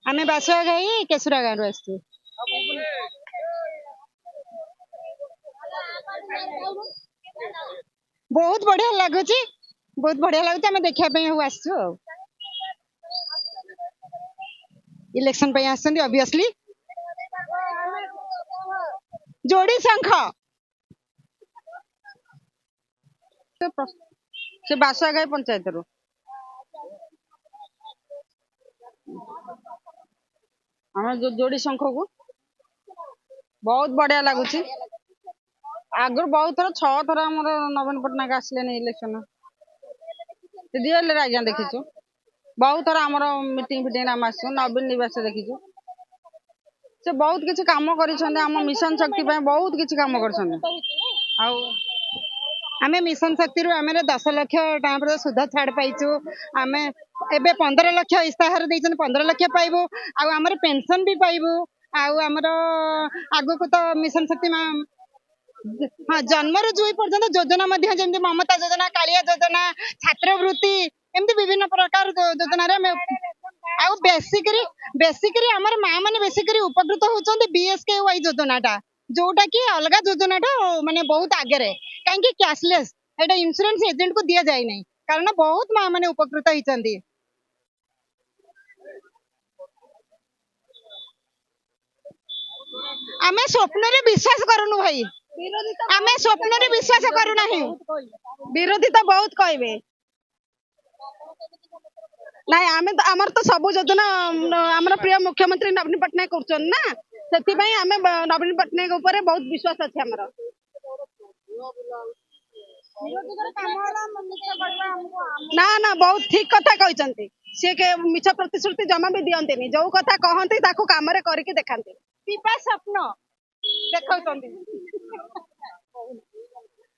आम बासुआ घाई केशुरा गाँव रु आसु। बहुत बढ़िया लगुच बहुत बढ़िया लगुच आम देखा आसु इलेक्शन ऑब्वियसली जोड़ी शंख से बासुआ घाई पंचायत रू आम जोड़ी शंख को बहुत बढ़िया लगुच आगर बहुत थर 6 थर आम नवीन पट्टनायक आसले इलेक्शन रियल आज्ञा देखीचु बहुत थर आम मीटिंग फिटिंग आम आसु नवीन निवास देखीचु से बहुत किसी काम कर मिशन शक्ति बहुत किसी काम कर आम मिशन शक्ति रू आम 10 लाख टाइम सुधा छाड़ पाइचु आम एबे 15 लाख इस्ताहार 15 लाख पाइबू आमर पेंशन भी पाइबू आमर आगु को तो मिशन शक्ति हाँ जन्म रू 2 पर्यंत योजना जमी ममता योजना कालिया योजना छात्रवृत्ति एमती विभिन्न प्रकार योजना बेसिकरी आमर माँ मैंने बेसिकरी उपकृत होती बीएसके वाई योजना जोटा कि अलग योजना माने बहुत आगे कहीं कैशलेस एटा इंश्योरेंस एजेंट को दि जाए नहीं कारण बहुत माँ मैंने उपकृत होती आम स्वप्न विश्वास करूनु भाई आम स्वप्न विश्वास करूना विरोधी तो बहुत कहे ना आम तो आमर तो सब योजना आमर प्रिय मुख्यमंत्री नवीन पट्टनायक कर ना से आम नवीन पट्टनायक ऊपर बहुत विश्वास अच्छे आमर ना ना बहुत ठीक कथा कहते सी मिछ प्रतिश्रुति जमा भी दियंती जो कथा कहती कम करके देखा स्वप्न देखा